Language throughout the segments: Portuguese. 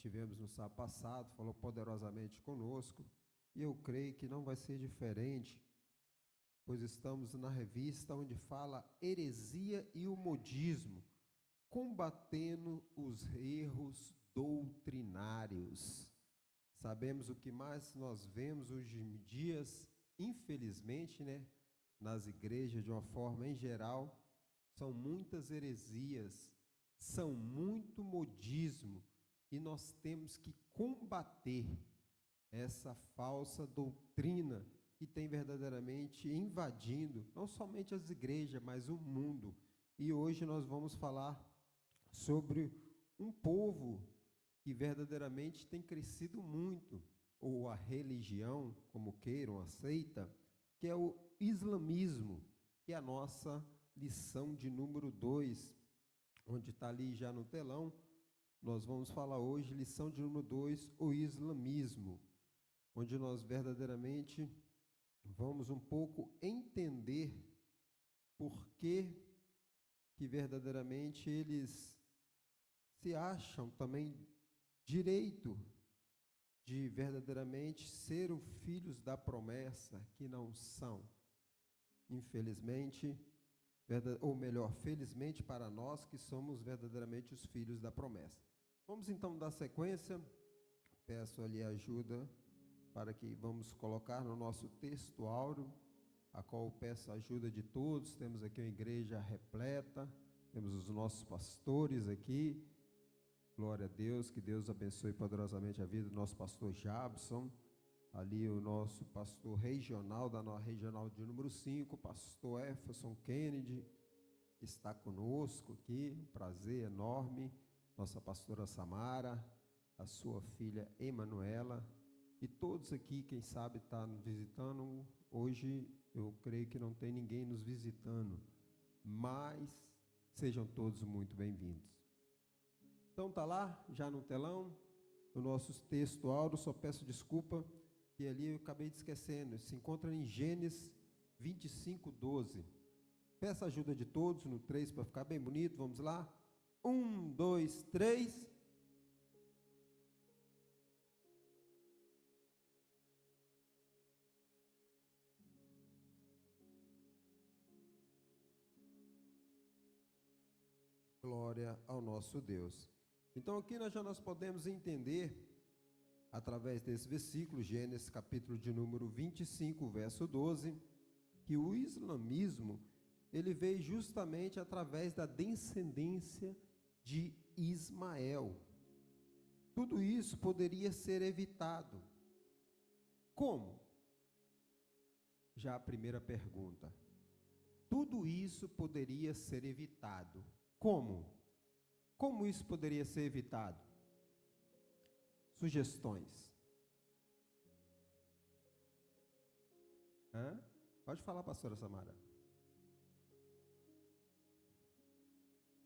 tivemos no sábado passado, falou poderosamente conosco, e eu creio que não vai ser diferente, pois estamos na revista onde fala heresia e o modismo, combatendo os erros doutrinários. Sabemos o que mais nós vemos hoje em dias, infelizmente, né, nas igrejas de uma forma em geral, são muitas heresias, são muito modismo, e nós temos que combater essa falsa doutrina que tem verdadeiramente invadindo, não somente as igrejas, mas o mundo. E hoje nós vamos falar sobre um povo que verdadeiramente tem crescido muito, ou a religião, como queiram, aceita, que é o islamismo, que é a nossa lição de número 2, onde está ali já no telão. Nós vamos falar hoje, lição de número 2, o islamismo, onde nós verdadeiramente vamos um pouco entender por que verdadeiramente eles se acham também direito de verdadeiramente ser os filhos da promessa, que não são. Infelizmente, ou melhor, felizmente para nós que somos verdadeiramente os filhos da promessa. Vamos então dar sequência. Peço ali ajuda para que vamos colocar no nosso texto áureo, a qual peço a ajuda de todos. Temos aqui uma igreja repleta, temos os nossos pastores aqui. Glória a Deus, que Deus abençoe poderosamente a vida do nosso pastor Jabson, ali o nosso pastor regional, da nossa regional de número 5, pastor Jefferson Kennedy, que está conosco aqui, um prazer enorme, nossa pastora Samara, a sua filha Emanuela, e todos aqui, quem sabe está nos visitando. Hoje eu creio que não tem ninguém nos visitando, mas sejam todos muito bem-vindos. Então está lá, já no telão, o nosso texto áureo. Só peço desculpa, que ali eu acabei de esquecendo, se encontra em Gênesis 25:12. Peço a ajuda de todos no 3 para ficar bem bonito, vamos lá? 1, 2, 3... Glória ao nosso Deus. Então aqui nós podemos entender, através desse versículo, Gênesis capítulo de número 25, verso 12, que o islamismo, ele veio justamente através da descendência de Ismael. Tudo isso poderia ser evitado. Como? Já a primeira pergunta. Tudo isso poderia ser evitado. Como? Como isso poderia ser evitado? Sugestões. Pode falar, pastora Samara.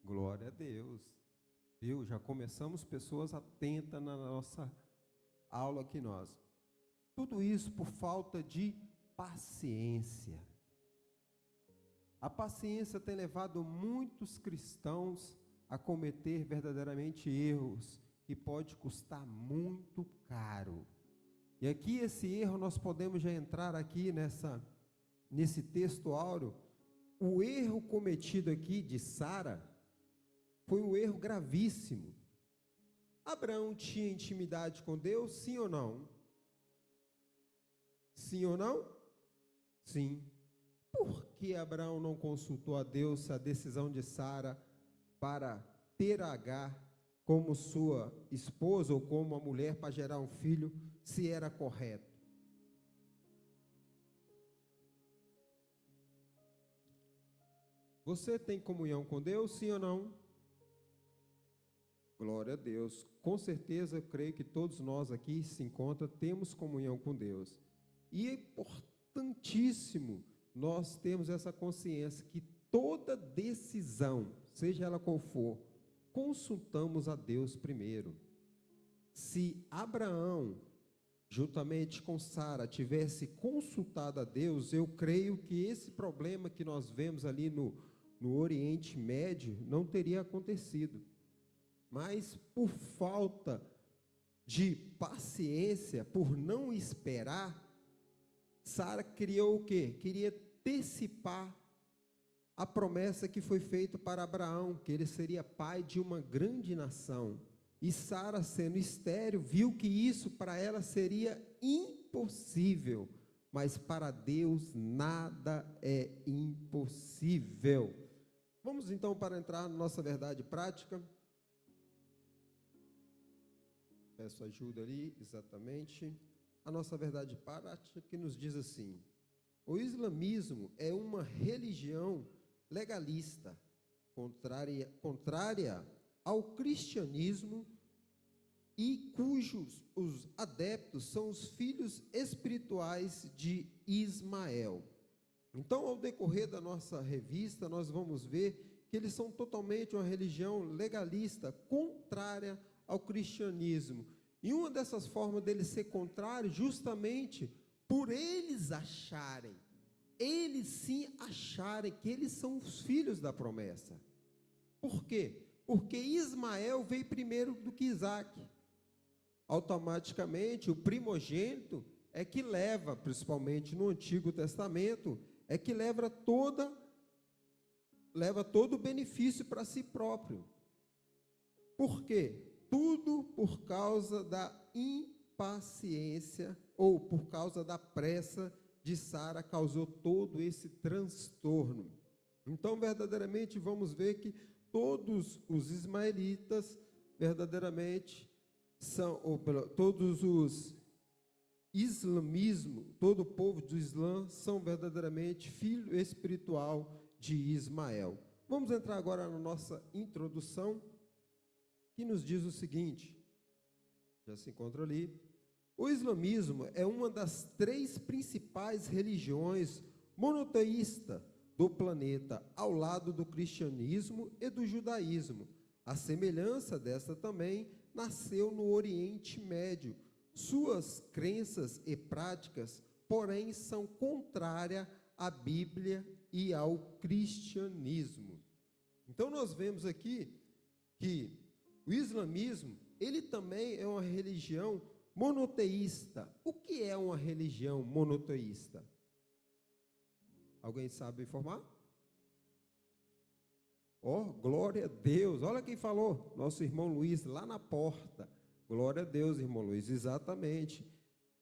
Glória a Deus. Viu? Já começamos pessoas atentas na nossa aula aqui nós. Tudo isso por falta de paciência. A paciência tem levado muitos cristãos a cometer verdadeiramente erros que pode custar muito caro. E aqui esse erro nós podemos já entrar aqui nesse texto áureo. O erro cometido aqui de Sara foi um erro gravíssimo. Abraão tinha intimidade com Deus, sim ou não? Sim ou não? Sim. Por que Abraão não consultou a Deus a decisão de Sara para ter Agar como sua esposa ou como uma mulher para gerar um filho, se era correto? Você tem comunhão com Deus, sim ou não? Glória a Deus. Com certeza, eu creio que todos nós aqui se encontram, temos comunhão com Deus. E é importantíssimo nós termos essa consciência que toda decisão, seja ela qual for, consultamos a Deus primeiro. Se Abraão, juntamente com Sara, tivesse consultado a Deus, eu creio que esse problema que nós vemos ali no Oriente Médio não teria acontecido. Mas por falta de paciência por não esperar, Sara criou o quê? Queria antecipar a promessa que foi feita para Abraão, que ele seria pai de uma grande nação. E Sara, sendo estéril, viu que isso para ela seria impossível, mas para Deus nada é impossível. Vamos então para entrar na nossa verdade prática. Peço ajuda ali, exatamente. A nossa verdade prática que nos diz assim: o islamismo é uma religião legalista, contrária ao cristianismo e cujos os adeptos são os filhos espirituais de Ismael. Então, ao decorrer da nossa revista, nós vamos ver que eles são totalmente uma religião legalista, contrária ao cristianismo. E uma dessas formas deles ser contrário, justamente por eles sim acharem que eles são os filhos da promessa. Por quê? Porque Ismael veio primeiro do que Isaac. Automaticamente, o primogênito é que leva, principalmente no Antigo Testamento, é que leva todo o benefício para si próprio. Por quê? Tudo por causa da impaciência ou por causa da pressa de Sara causou todo esse transtorno. Então, verdadeiramente, vamos ver que todos os ismaelitas, verdadeiramente, todos os islamismo, todo o povo do Islã são verdadeiramente filho espiritual de Ismael. Vamos entrar agora na nossa introdução, que nos diz o seguinte, já se encontra ali: o islamismo é uma das 3 principais religiões monoteístas do planeta, ao lado do cristianismo e do judaísmo. A semelhança desta também nasceu no Oriente Médio. Suas crenças e práticas, porém, são contrárias à Bíblia e ao cristianismo. Então, nós vemos aqui que o islamismo, ele também é uma religião monoteísta. O que é uma religião monoteísta? Alguém sabe informar? Glória a Deus. Olha quem falou, nosso irmão Luiz, lá na porta. Glória a Deus, irmão Luiz, exatamente.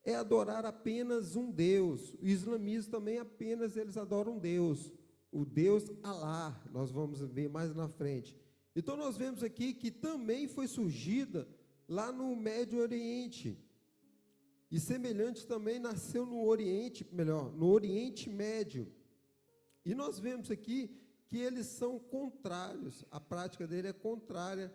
É adorar apenas um Deus. O islamismo também apenas eles adoram um Deus, o Deus Alá. Nós vamos ver mais na frente. Então, nós vemos aqui que também foi surgida lá no Médio Oriente. E semelhante também nasceu no Oriente Médio. E nós vemos aqui que eles são contrários, a prática dele é contrária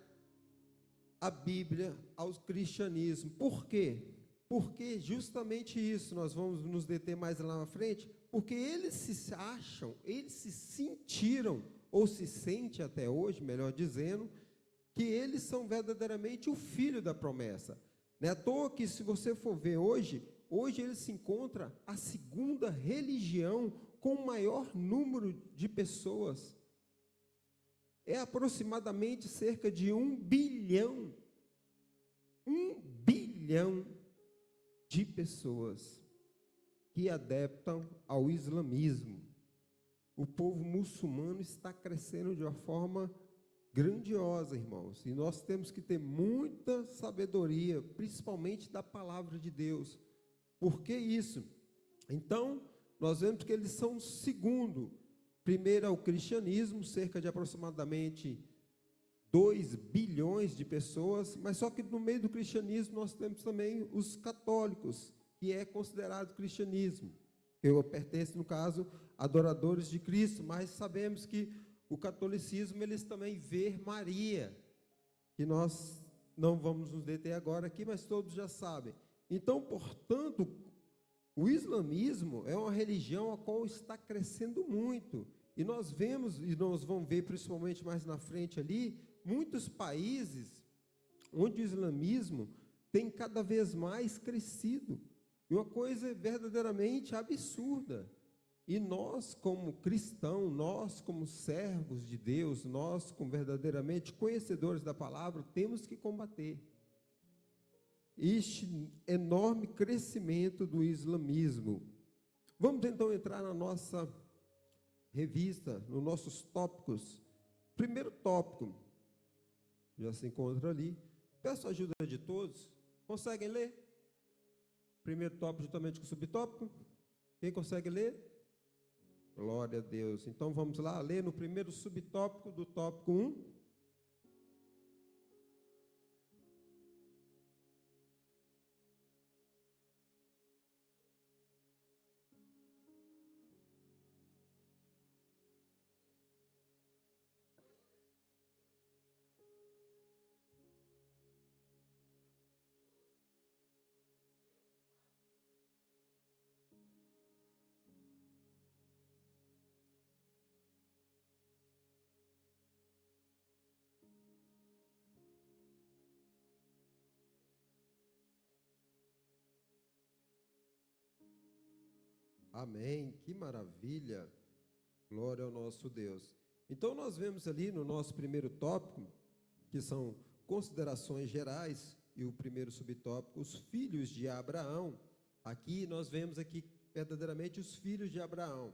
à Bíblia, ao cristianismo. Por quê? Porque justamente isso, nós vamos nos deter mais lá na frente, porque eles se acham, eles se sentiram, ou se sente até hoje, melhor dizendo, que eles são verdadeiramente o filho da promessa. Não é à toa que, se você for ver hoje ele se encontra a segunda religião com o maior número de pessoas. É aproximadamente cerca de 1 bilhão de pessoas que adeptam ao islamismo. O povo muçulmano está crescendo de uma forma grandiosa, irmãos, e nós temos que ter muita sabedoria, principalmente da palavra de Deus. Por que isso? Então, nós vemos que eles são primeiro é o cristianismo, cerca de aproximadamente 2 bilhões de pessoas, mas só que no meio do cristianismo nós temos também os católicos, que é considerado cristianismo. Eu pertenço, no caso, adoradores de Cristo, mas sabemos que o catolicismo, eles também vê Maria, que nós não vamos nos deter agora aqui, mas todos já sabem. Então, portanto, o islamismo é uma religião a qual está crescendo muito. E nós vemos, e nós vamos ver principalmente mais na frente ali, muitos países onde o islamismo tem cada vez mais crescido. E uma coisa verdadeiramente absurda. E nós, como cristãos, nós, como servos de Deus, nós, como verdadeiramente conhecedores da palavra, temos que combater. este enorme crescimento do islamismo. Vamos então entrar na nossa revista, nos nossos tópicos. Primeiro tópico, já se encontra ali. Peço a ajuda de todos. Conseguem ler? Primeiro tópico juntamente com o subtópico. Quem consegue ler? Glória a Deus. Então vamos lá ler no primeiro subtópico do tópico 1. Amém, que maravilha, glória ao nosso Deus. Então nós vemos ali no nosso primeiro tópico, que são considerações gerais, e o primeiro subtópico, os filhos de Abraão. Aqui nós vemos aqui verdadeiramente os filhos de Abraão.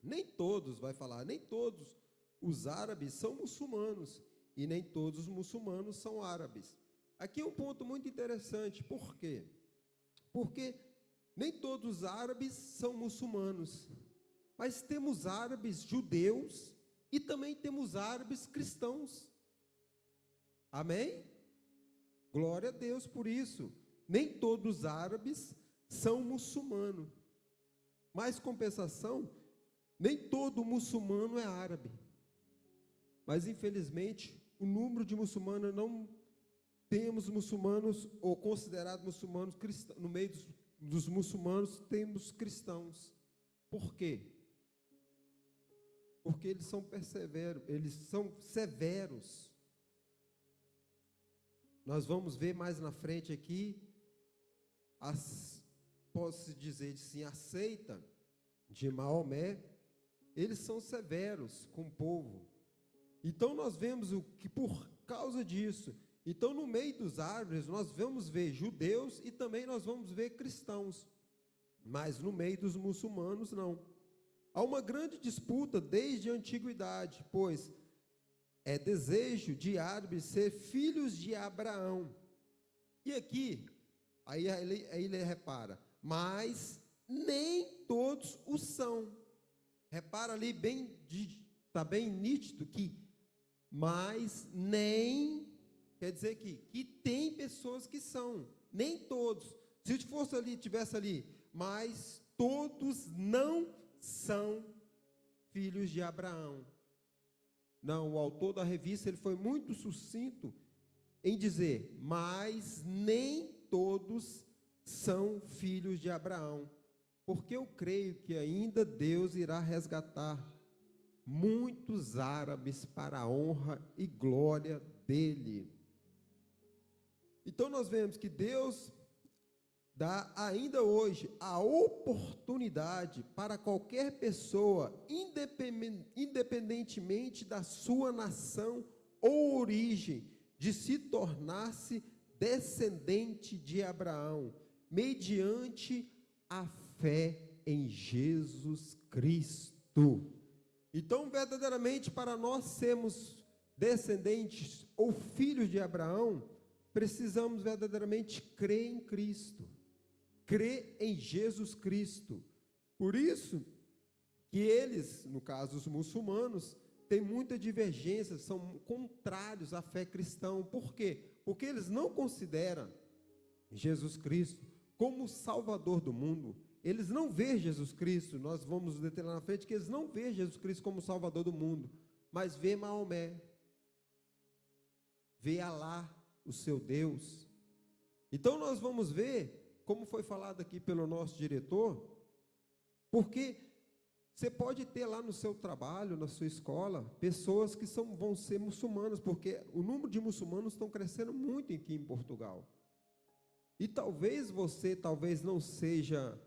Nem todos, vai falar, nem todos os árabes são muçulmanos, e nem todos os muçulmanos são árabes. Aqui é um ponto muito interessante, por quê? Porque nem todos os árabes são muçulmanos, mas temos árabes judeus e também temos árabes cristãos. Amém? Glória a Deus por isso. Nem todos os árabes são muçulmanos, mas compensação, nem todo muçulmano é árabe. Mas infelizmente, o número de muçulmanos, não temos muçulmanos ou considerados muçulmanos cristãos. No meio dos muçulmanos temos cristãos. Por quê? Porque eles são perseveros, eles são severos. Nós vamos ver mais na frente aqui, posso dizer assim, a seita de Maomé, eles são severos com o povo. Então nós vemos que por causa disso, então no meio dos árabes nós vamos ver judeus e também nós vamos ver cristãos, mas no meio dos muçulmanos não. Há uma grande disputa desde a antiguidade, pois é desejo de árabes ser filhos de Abraão. E aqui, aí ele repara, mas nem todos o são. Repara ali está bem nítido que, mas nem, quer dizer que tem pessoas que são, nem todos. Se fosse ali, tivesse ali, mas todos não são filhos de Abraão. Não, o autor da revista ele foi muito sucinto em dizer, mas nem todos são filhos de Abraão, porque eu creio que ainda Deus irá resgatar muitos árabes para a honra e glória dele. Então nós vemos que Deus dá ainda hoje a oportunidade para qualquer pessoa, independentemente da sua nação ou origem, de se tornar-se descendente de Abraão, mediante a fé em Jesus Cristo. Então, verdadeiramente, para nós sermos descendentes ou filhos de Abraão, precisamos verdadeiramente crer em Cristo. Crer em Jesus Cristo. Por isso que eles, no caso os muçulmanos, têm muita divergência, são contrários à fé cristã. Por quê? Porque eles não consideram Jesus Cristo como o Salvador do mundo. Eles não veem Jesus Cristo, nós vamos deter lá na frente, que eles não veem Jesus Cristo como o Salvador do mundo, mas vê Maomé, vê Alá, o seu Deus. Então nós vamos ver, como foi falado aqui pelo nosso diretor, porque você pode ter lá no seu trabalho, na sua escola, pessoas que vão ser muçulmanas, porque o número de muçulmanos estão crescendo muito aqui em Portugal. E talvez você, não seja,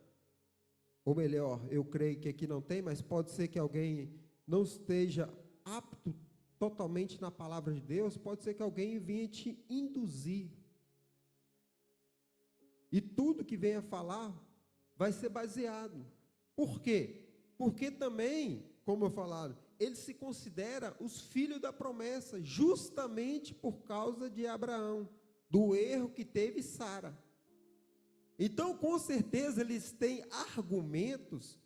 ou melhor, eu creio que aqui não tem, mas pode ser que alguém não esteja apto totalmente na palavra de Deus, pode ser que alguém venha te induzir E tudo que venha falar vai ser baseado. Por quê? Porque também, como eu falaram, ele se considera os filhos da promessa, justamente por causa de Abraão, do erro que teve Sara. Então, com certeza, eles têm argumentos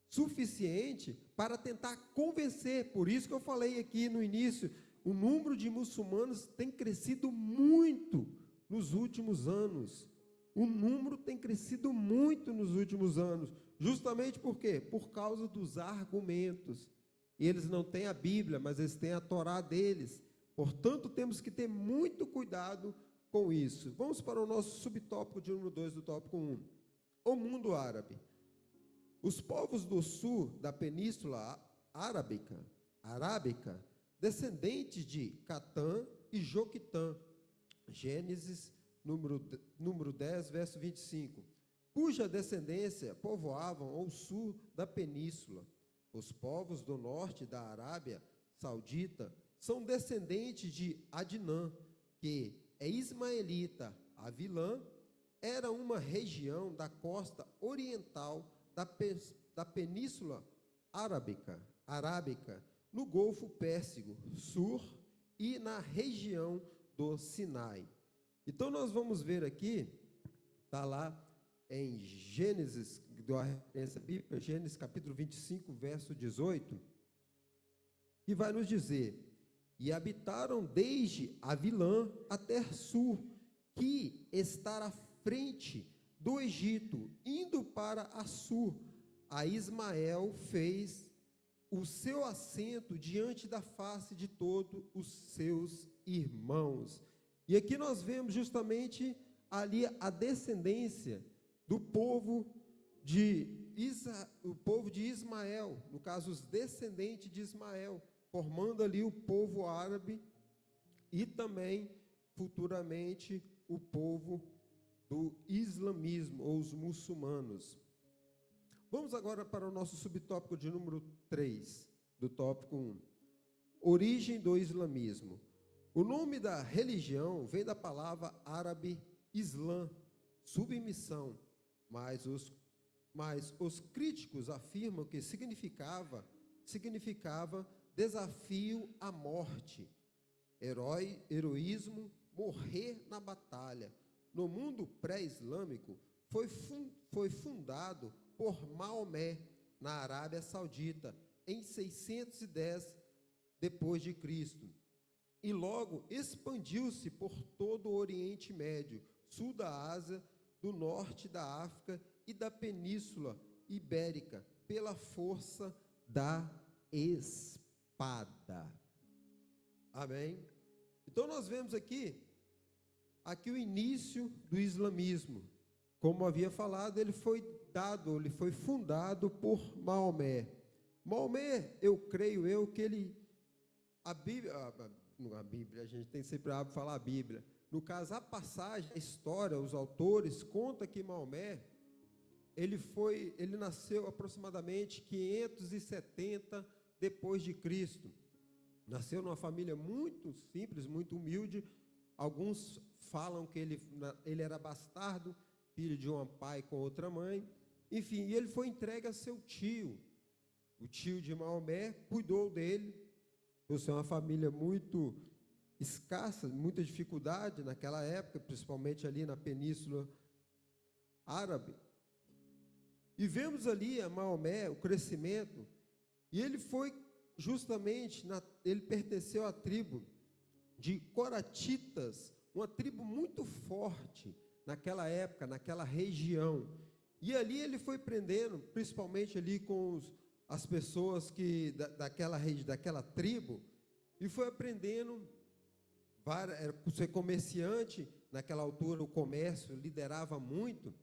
suficientes para tentar convencer. Por isso que eu falei aqui no início, o número de muçulmanos tem crescido muito nos últimos anos. O número tem crescido muito nos últimos anos. Justamente por quê? Por causa dos argumentos. Eles não têm a Bíblia, mas eles têm a Torá deles. Portanto, temos que ter muito cuidado com isso. Vamos para o nosso subtópico de número 2 do tópico 1. O mundo árabe. Os povos do sul da Península Arábica, descendentes de Catã e Joquitã. Gênesis, número 10, verso 25. Cuja descendência povoavam ao sul da península. Os povos do norte da Arábia Saudita são descendentes de Adnã, que é ismaelita. Avilã era uma região da costa oriental da Península Arábica, no Golfo Pérsico, Sur e na região do Sinai. Então, nós vamos ver aqui, está lá em Gênesis, Gênesis capítulo 25, verso 18, que vai nos dizer: e habitaram desde Avilã até Sur, que está à frente do Egito, indo para Assur. A Ismael fez o seu assento diante da face de todos os seus irmãos. E aqui nós vemos justamente ali a descendência do povo de Ismael, no caso, os descendentes de Ismael, formando ali o povo árabe e também, futuramente, o povo do islamismo, ou os muçulmanos. Vamos agora para o nosso subtópico de número 3, do tópico 1. Origem do islamismo. O nome da religião vem da palavra árabe Islã, submissão, mas os críticos afirmam que significava desafio à morte, heroísmo, morrer na batalha. No mundo pré-islâmico, foi fundado por Maomé, na Arábia Saudita, em 610 depois de Cristo. E logo expandiu-se por todo o Oriente Médio, sul da Ásia, do norte da África e da Península Ibérica, pela força da espada. Amém? Então nós vemos aqui o início do islamismo. Como havia falado, ele foi fundado por Maomé. Maomé, eu creio que a Bíblia, a gente tem sempre a falar a Bíblia. No caso, a passagem, a história, os autores contam que Maomé, ele nasceu aproximadamente 570 depois de Cristo. Nasceu numa família muito simples, muito humilde. Alguns falam que ele era bastardo, filho de um pai com outra mãe. Enfim, e ele foi entregue a seu tio. O tio de Maomé cuidou dele. Por ser uma família muito escassa, muita dificuldade naquela época, principalmente ali na Península Árabe. E vemos ali a Maomé, o crescimento, e ele foi justamente, ele pertenceu à tribo de Coratitas, uma tribo muito forte naquela época, naquela região. E ali ele foi prendendo, principalmente ali com as pessoas daquela tribo, e foi aprendendo, ser comerciante. Naquela altura o comércio liderava muito,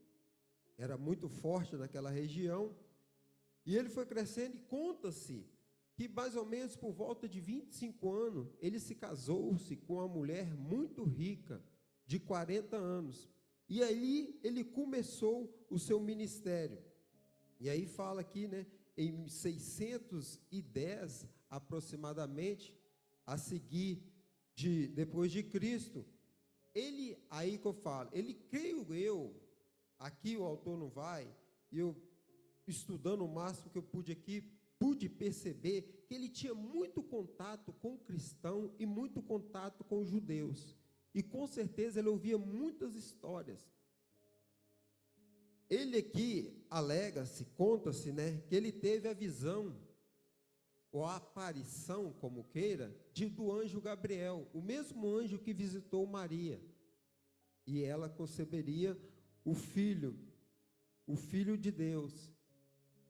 era muito forte naquela região, e ele foi crescendo, e conta-se que mais ou menos por volta de 25 anos, ele se casou-se com uma mulher muito rica, de 40 anos, e aí ele começou o seu ministério. E aí fala aqui, né, em 610 aproximadamente, a seguir depois de Cristo, creio eu, aqui o autor não vai, e eu, estudando o máximo que eu pude aqui, pude perceber que ele tinha muito contato com o cristão e muito contato com os judeus. E com certeza ele ouvia muitas histórias. Ele aqui alega-se, conta-se, né, que ele teve a visão, ou a aparição, como queira, do anjo Gabriel, o mesmo anjo que visitou Maria. E ela conceberia o filho de Deus.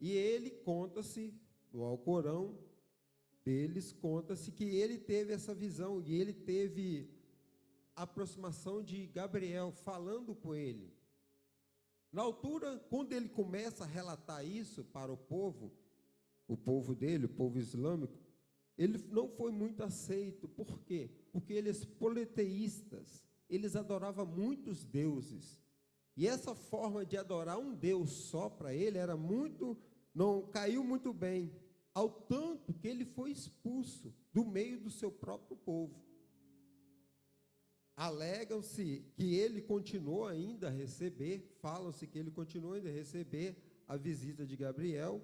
E ele conta-se, no Alcorão deles, conta-se que ele teve essa visão, e ele teve a aproximação de Gabriel, falando com ele. Na altura, quando ele começa a relatar isso para o povo dele, o povo islâmico, ele não foi muito aceito. Por quê? Porque eles politeístas, eles adoravam muitos deuses. E essa forma de adorar um Deus só para ele não caiu muito bem, ao tanto que ele foi expulso do meio do seu próprio povo. Alegam-se que ele continuou ainda a receber, falam-se que ele continuou ainda a receber a visita de Gabriel,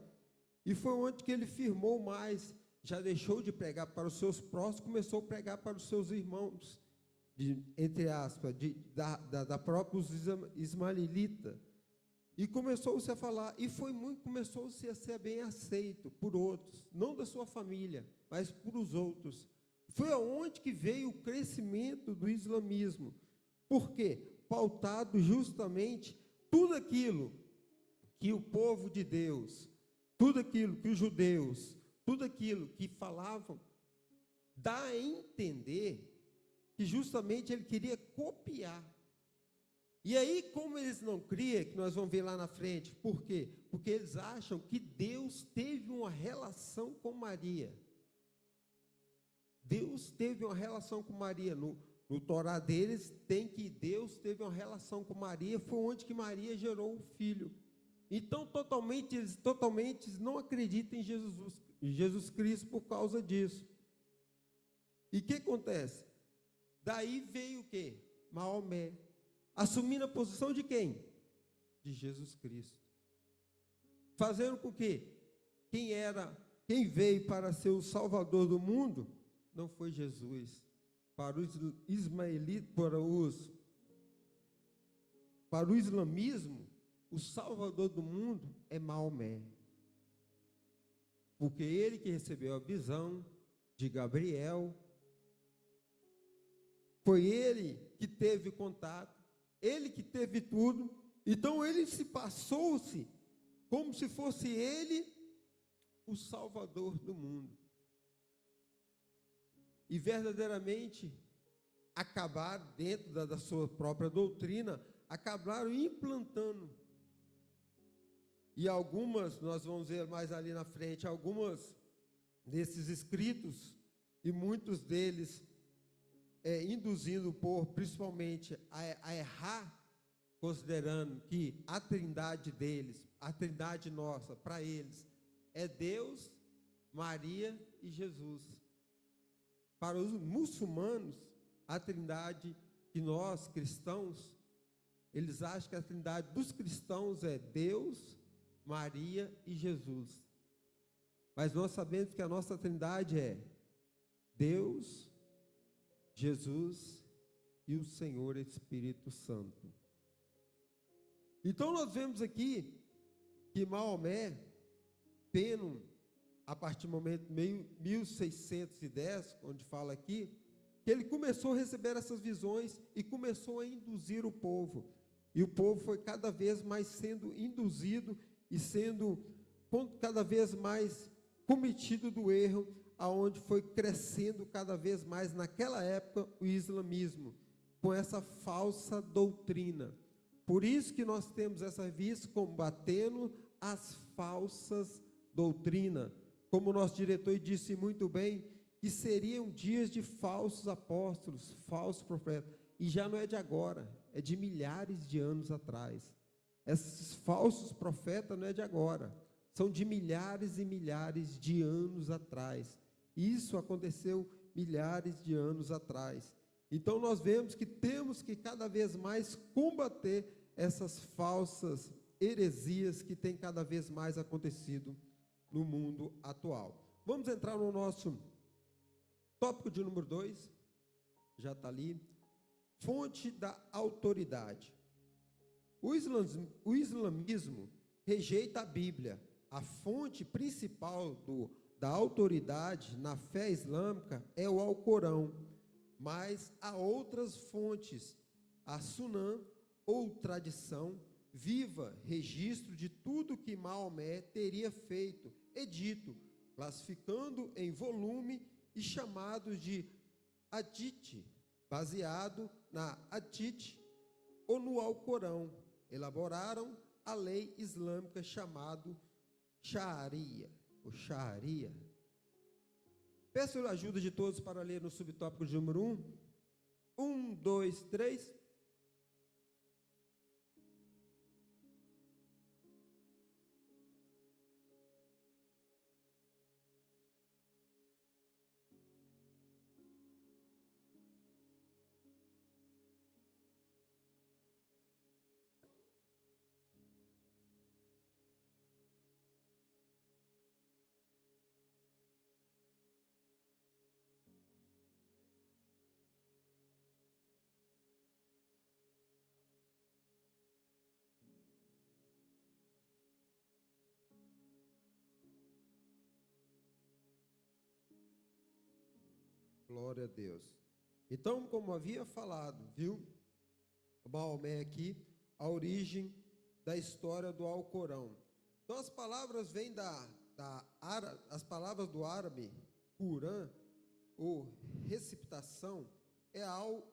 e foi onde que ele firmou mais, já deixou de pregar para os seus próximos, começou a pregar para os seus irmãos, entre aspas, da própria ismaelita, e começou-se a falar, e começou-se a ser bem aceito por outros, não da sua família, mas por os outros. Foi aonde que veio o crescimento do islamismo. Por quê? Pautado justamente tudo aquilo que o povo de Deus, tudo aquilo que os judeus, tudo aquilo que falavam, dá a entender que justamente ele queria copiar. E aí, como eles não criam, que nós vamos ver lá na frente, por quê? Porque eles acham que Deus teve uma relação com Maria. Deus teve uma relação com Maria. No Torá deles tem que Deus teve uma relação com Maria, foi onde que Maria gerou o filho. Então, eles totalmente não acreditam em Jesus Cristo por causa disso. E o que acontece? Daí veio o quê? Maomé, assumindo a posição de quem? De Jesus Cristo. Fazendo com que quem veio para ser o Salvador do mundo, não foi Jesus. Para os ismaelitas, para o islamismo, o Salvador do mundo é Maomé. Porque ele que recebeu a visão de Gabriel, foi ele que teve contato, ele que teve tudo. Então ele passou-se como se fosse ele o Salvador do mundo. E verdadeiramente acabaram, dentro da sua própria doutrina, acabaram implantando. E algumas, nós vamos ver mais ali na frente, algumas desses escritos, e muitos deles induzindo o povo, principalmente, a errar, considerando que a trindade deles, a trindade nossa, para eles, é Deus, Maria e Jesus. Para os muçulmanos, a trindade que nós, cristãos, eles acham que a trindade dos cristãos é Deus, Maria e Jesus. Mas nós sabemos que a nossa trindade é Deus, Jesus e o Senhor Espírito Santo. Então nós vemos aqui que Maomé, tendo, a partir do momento 1610, onde fala aqui, que ele começou a receber essas visões e começou a induzir o povo. E o povo foi cada vez mais sendo induzido e sendo cada vez mais cometido do erro, aonde foi crescendo cada vez mais, naquela época, o islamismo, com essa falsa doutrina. Por isso que nós temos essa revista combatendo as falsas doutrinas. Como o nosso diretor disse muito bem, que seriam dias de falsos apóstolos, falsos profetas. E já não é de agora, é de milhares de anos atrás. Esses falsos profetas não é de agora, são de milhares e milhares de anos atrás. Isso aconteceu milhares de anos atrás. Então nós vemos que temos que cada vez mais combater essas falsas heresias que têm cada vez mais acontecido no mundo atual. Vamos entrar no nosso tópico de número 2, já está ali, fonte da autoridade. O islamismo rejeita a Bíblia. A fonte principal da autoridade na fé islâmica é o Alcorão, mas há outras fontes, a Sunnah ou tradição viva, registro de tudo que Maomé teria feito e dito, classificando em volume e chamados de hadith, baseado na hadith ou no Alcorão. Elaboraram a lei islâmica chamado Sharia, ou Sharia. Peço a ajuda de todos para ler no subtópico de número 1. 1, 2, 3. Glória a Deus. Então, como havia falado, viu, Maomé aqui, a origem da história do Alcorão. Então, as palavras vêm as palavras do árabe, Corã, ou receptação,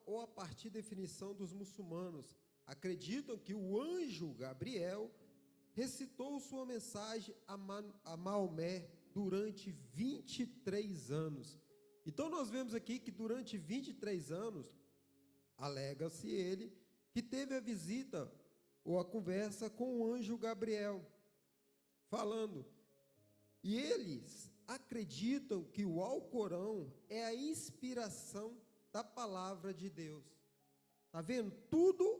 ou a partir da definição dos muçulmanos. Acreditam que o anjo Gabriel recitou sua mensagem a Maomé durante 23 anos. Então, nós vemos aqui que durante 23 anos, alega-se ele, que teve a visita ou a conversa com o anjo Gabriel, falando. E eles acreditam que o Alcorão é a inspiração da palavra de Deus. Está vendo? Tudo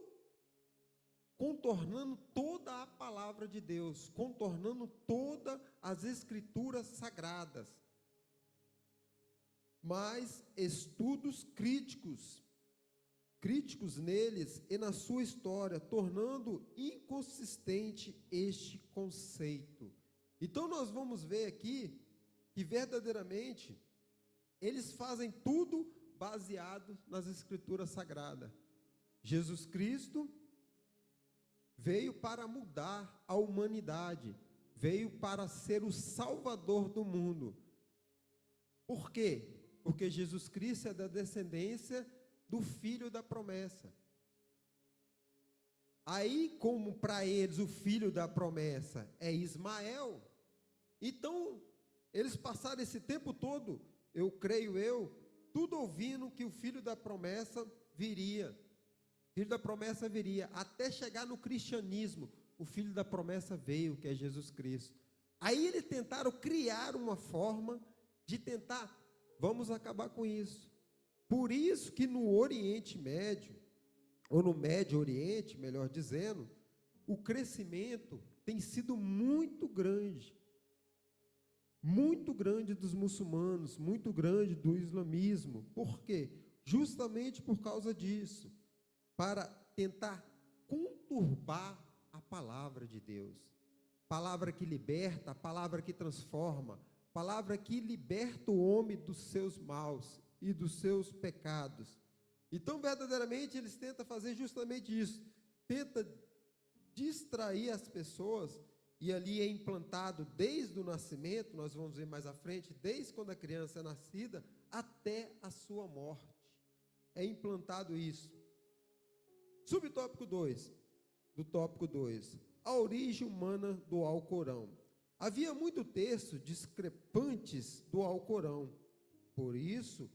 contornando toda a palavra de Deus, contornando todas as escrituras sagradas. Mas estudos críticos neles e na sua história, tornando inconsistente este conceito. Então nós vamos ver aqui que verdadeiramente eles fazem tudo baseado nas escrituras sagradas. Jesus Cristo veio para mudar a humanidade, veio para ser o Salvador do mundo. Por quê? Porque Jesus Cristo é da descendência do filho da promessa. Aí, como para eles o filho da promessa é Ismael, então eles passaram esse tempo todo, tudo ouvindo que o filho da promessa viria. O filho da promessa viria, até chegar no cristianismo. O filho da promessa veio, que é Jesus Cristo. Aí eles tentaram criar uma forma de tentar, vamos acabar com isso. Por isso que no Oriente Médio, ou no Médio Oriente, melhor dizendo, o crescimento tem sido muito grande dos muçulmanos, muito grande do islamismo. Por quê? Justamente por causa disso, para tentar conturbar a palavra de Deus. Palavra que liberta, palavra que transforma, palavra que liberta o homem dos seus maus e dos seus pecados. Então, verdadeiramente, eles tentam fazer justamente isso. Tenta distrair as pessoas, e ali é implantado desde o nascimento, nós vamos ver mais à frente, desde quando a criança é nascida, até a sua morte. É implantado isso. Subtópico 2, do tópico 2, a origem humana do Alcorão. Havia muito texto discrepantes do Alcorão. Por isso,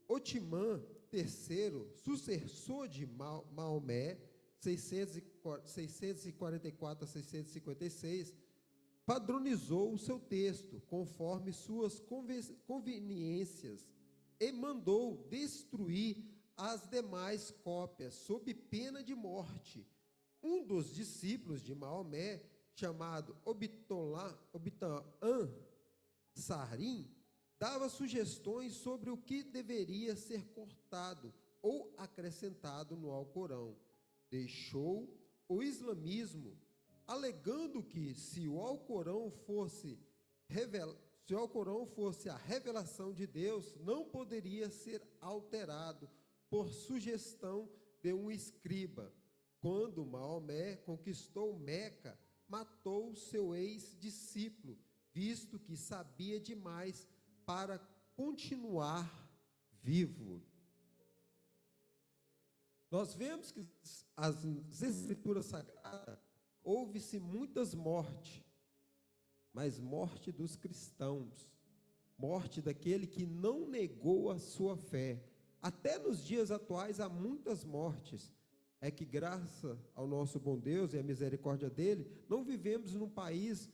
Otimã III, sucessor de Maomé, 644 a 656, padronizou o seu texto conforme suas conveniências e mandou destruir as demais cópias sob pena de morte. Um dos discípulos de Maomé, chamado Obitan Sarim, dava sugestões sobre o que deveria ser cortado ou acrescentado no Alcorão. Deixou o islamismo, alegando que se o Alcorão fosse a revelação de Deus, não poderia ser alterado por sugestão de um escriba. Quando Maomé conquistou Meca, matou seu ex-discípulo, visto que sabia demais para continuar vivo. Nós vemos que as Escrituras Sagradas houve-se muitas mortes, mas morte dos cristãos, morte daquele que não negou a sua fé. Até nos dias atuais há muitas mortes. É que graças ao nosso bom Deus e à misericórdia dele, não vivemos num país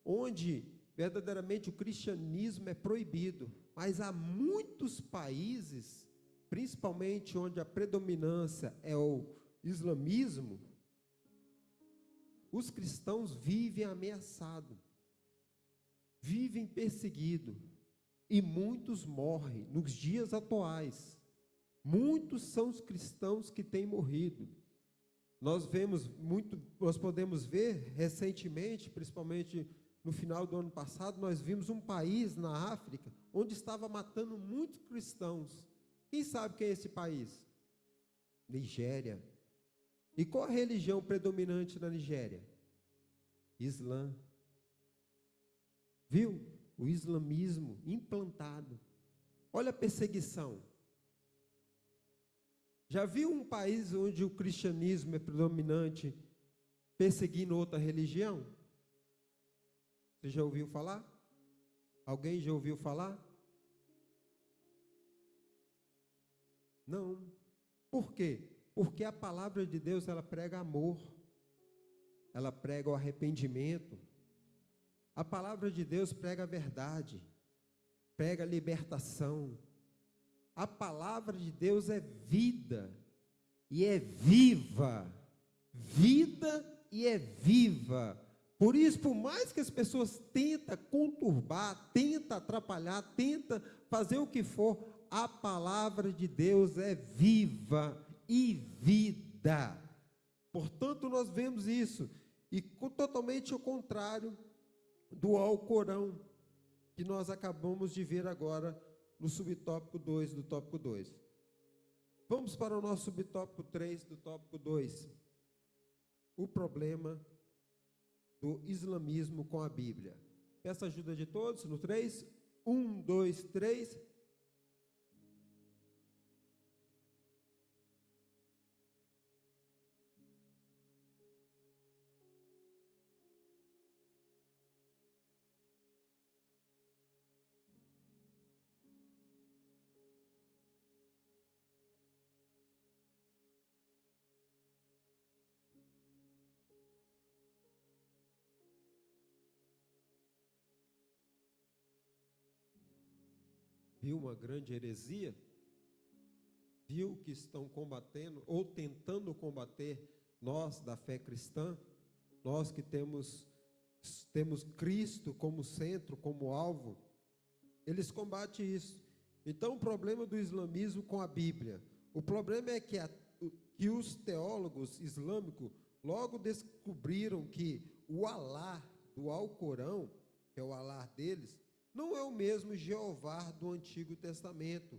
onde verdadeiramente o cristianismo é proibido, mas há muitos países, principalmente onde a predominância é o islamismo, os cristãos vivem ameaçados, vivem perseguidos, e muitos morrem nos dias atuais. Muitos são os cristãos que têm morrido. Nós podemos ver recentemente, principalmente no final do ano passado, nós vimos um país na África onde estava matando muitos cristãos. Quem sabe quem é esse país? Nigéria. E qual a religião predominante na Nigéria? Islã. Viu? O islamismo implantado. Olha a perseguição. Já viu um país onde o cristianismo é predominante perseguindo outra religião? Você já ouviu falar? Alguém já ouviu falar? Não. Por quê? Porque a palavra de Deus, ela prega amor. Ela prega o arrependimento. A palavra de Deus prega a verdade. Prega a libertação. A palavra de Deus é vida e é viva, vida e é viva. Por isso, por mais que as pessoas tentem conturbar, tentem atrapalhar, tentem fazer o que for, a palavra de Deus é viva e vida. Portanto, nós vemos isso, e totalmente o contrário do Alcorão, que nós acabamos de ver agora no subtópico 2 do tópico 2. Vamos para o nosso subtópico 3 do tópico 2. O problema do islamismo com a Bíblia. Peço a ajuda de todos no 3. 1, 2, 3. Viu uma grande heresia? Viu que estão combatendo ou tentando combater nós da fé cristã? Nós que temos Cristo como centro, como alvo, eles combatem isso. Então, o problema do islamismo com a Bíblia, o problema é que os teólogos islâmicos logo descobriram que o Alá do Alcorão, que é o Alá deles, não é o mesmo Jeová do Antigo Testamento,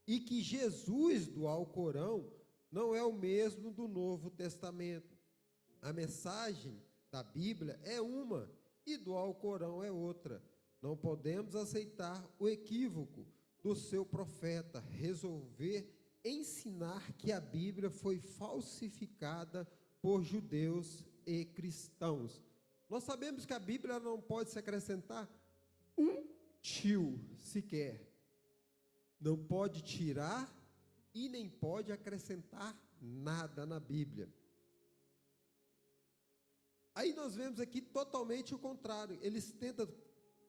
e que Jesus do Alcorão não é o mesmo do Novo Testamento. A mensagem da Bíblia é uma e do Alcorão é outra. Não podemos aceitar o equívoco do seu profeta, resolver ensinar que a Bíblia foi falsificada por judeus e cristãos. Nós sabemos que a Bíblia não pode se acrescentar um tio sequer. Não pode tirar e nem pode acrescentar nada na Bíblia. Aí nós vemos aqui totalmente o contrário. Eles tentam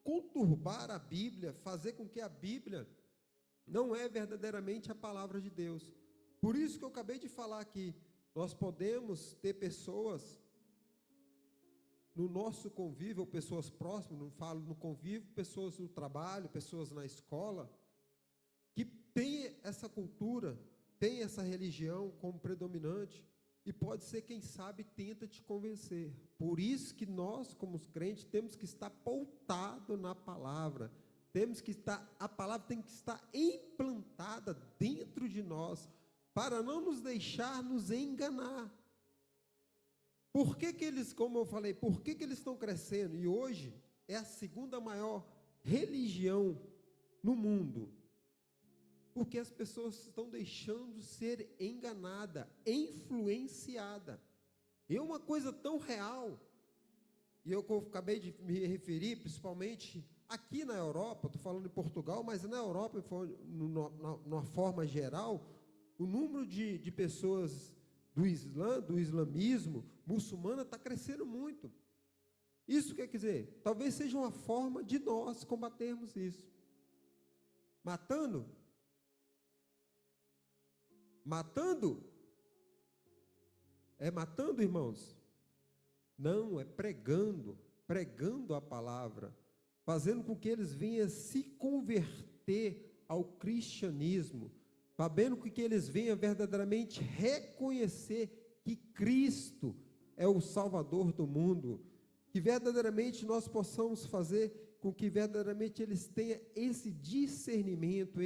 conturbar a Bíblia, fazer com que a Bíblia não é verdadeiramente a palavra de Deus. Por isso que eu acabei de falar aqui, Nós podemos ter pessoas no nosso convívio, pessoas próximas, não falo no convívio, pessoas no trabalho, pessoas na escola, que têm essa cultura, têm essa religião como predominante, e pode ser, quem sabe, tenta te convencer. Por isso que nós, como crentes, temos que estar pautados na palavra, a palavra tem que estar implantada dentro de nós, para não nos deixar nos enganar. Por que eles, como eu falei, por que eles estão crescendo? E hoje é a segunda maior religião no mundo. Porque as pessoas estão deixando ser enganada, influenciada. É uma coisa tão real. E eu acabei de me referir, principalmente aqui na Europa, estou falando em Portugal, mas na Europa, numa forma geral, o número de pessoas do islamismo muçulmana está crescendo muito. Isso quer dizer, talvez seja uma forma de nós combatermos isso. Matando? É matando, irmãos? Não, é pregando a palavra, fazendo com que eles venham se converter ao cristianismo, sabendo que eles venham verdadeiramente reconhecer que Cristo é o Salvador do mundo, que verdadeiramente nós possamos fazer com que verdadeiramente eles tenham esse discernimento,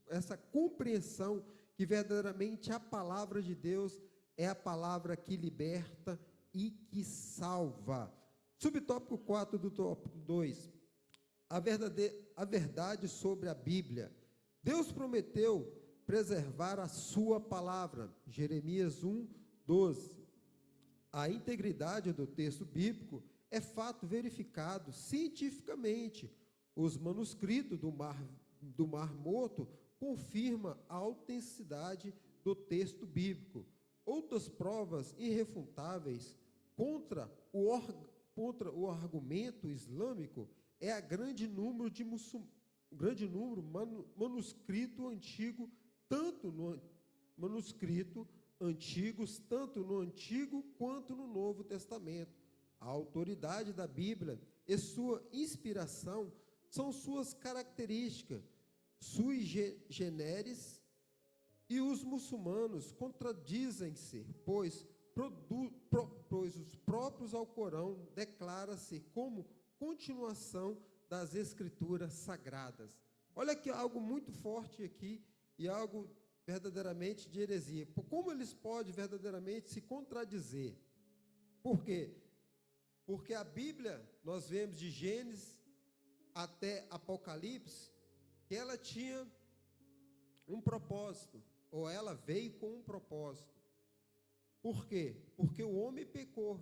essa compreensão, que verdadeiramente a palavra de Deus é a palavra que liberta e que salva. Subtópico 4 do tópico 2, a verdade sobre a Bíblia. Deus prometeu preservar a sua palavra, Jeremias 1:12. A integridade do texto bíblico é fato verificado cientificamente. Os manuscritos do Mar Morto confirma a autenticidade do texto bíblico. Outras provas irrefutáveis contra o argumento islâmico é a grande número manuscrito antigo, tanto no Antigo quanto no Novo Testamento. A autoridade da Bíblia e sua inspiração são suas características sui generis, e os muçulmanos contradizem-se, pois os próprios Alcorão declara-se como continuação das Escrituras Sagradas. Olha que algo muito forte aqui, e algo verdadeiramente de heresia. Como eles podem verdadeiramente se contradizer? Por quê? Porque a Bíblia, nós vemos de Gênesis até Apocalipse, que ela tinha um propósito, ou ela veio com um propósito. Por quê? Porque o homem pecou,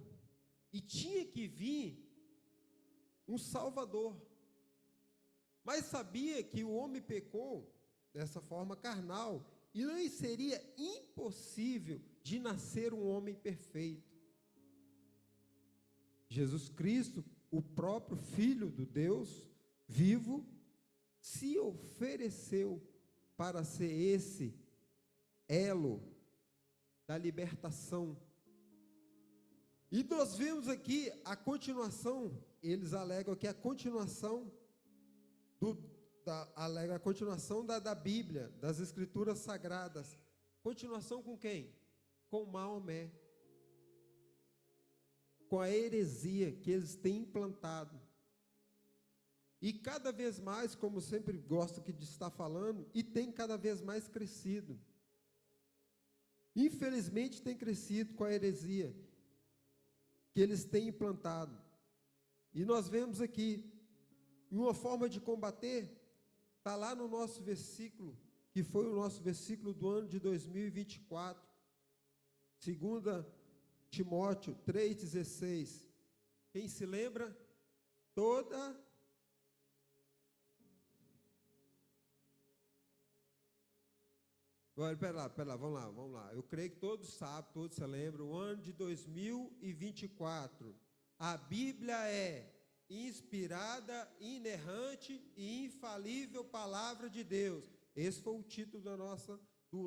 e tinha que vir um Salvador. Mas sabia que o homem pecou dessa forma carnal, e não seria impossível de nascer um homem perfeito. Jesus Cristo, o próprio Filho do Deus vivo, se ofereceu para ser esse elo da libertação. E nós vemos aqui a continuação, eles alegam que a continuação da Bíblia, das Escrituras Sagradas. Continuação com quem? Com Maomé. Com a heresia que eles têm implantado. E cada vez mais, como sempre gosto de estar falando, e tem cada vez mais crescido. Infelizmente tem crescido com a heresia que eles têm implantado. E nós vemos aqui, uma forma de combater, está lá no nosso versículo, que foi o nosso versículo do ano de 2024, 2 Timóteo 3,16. Quem se lembra? Pera lá, vamos lá. Eu creio que todos sabem, todos se lembram, o ano de 2024. A Bíblia é inspirada, inerrante e infalível palavra de Deus. Esse foi o título do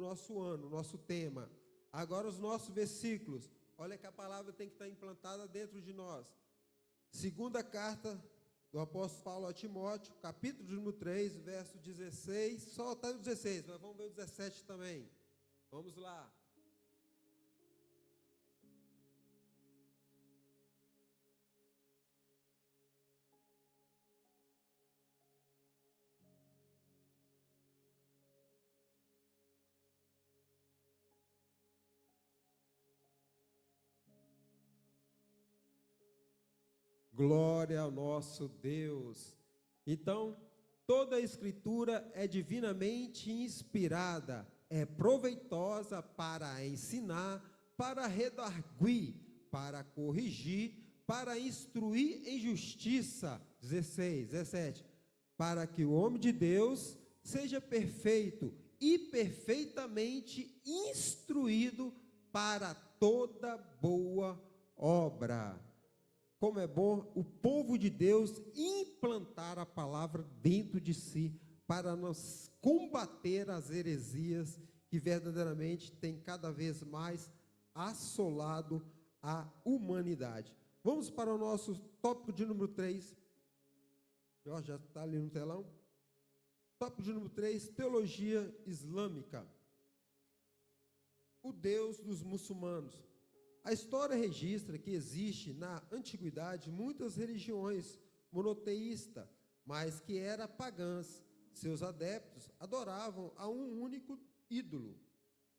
nosso ano, nosso tema. Agora os nossos versículos. Olha que a palavra tem que estar implantada dentro de nós. Segunda carta do apóstolo Paulo a Timóteo, capítulo número 3, verso 16. Só está no 16, mas vamos ver o 17 também. Vamos lá. Glória ao nosso Deus. Então, toda a Escritura é divinamente inspirada, é proveitosa para ensinar, para redarguir, para corrigir, para instruir em justiça. 16, 17. Para que o homem de Deus seja perfeito e perfeitamente instruído para toda boa obra. Como é bom o povo de Deus implantar a palavra dentro de si para nos combater as heresias que verdadeiramente têm cada vez mais assolado a humanidade. Vamos para o nosso tópico de número 3. Já está ali no telão. Tópico de número 3, teologia islâmica. O Deus dos muçulmanos. A história registra que existe na antiguidade muitas religiões monoteístas, mas que eram pagãs. Seus adeptos adoravam a um único ídolo.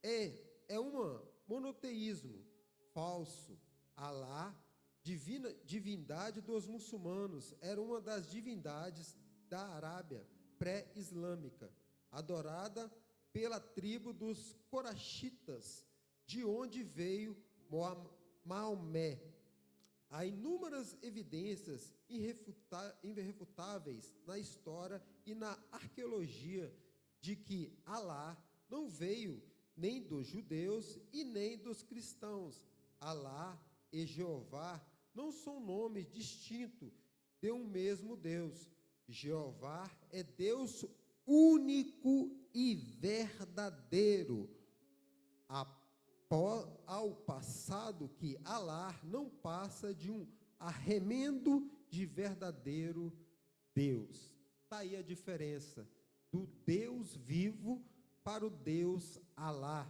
É um monoteísmo falso. Alá, divindade dos muçulmanos, era uma das divindades da Arábia pré-islâmica, adorada pela tribo dos Coraxitas, de onde veio Maomé. Há inúmeras evidências irrefutáveis na história e na arqueologia de que Alá não veio nem dos judeus e nem dos cristãos. Alá e Jeová não são nomes distintos de um mesmo Deus. Jeová é Deus único e verdadeiro. Ao passado que Alá não passa de um arremendo de verdadeiro Deus. Está aí a diferença do Deus vivo para o Deus Alá.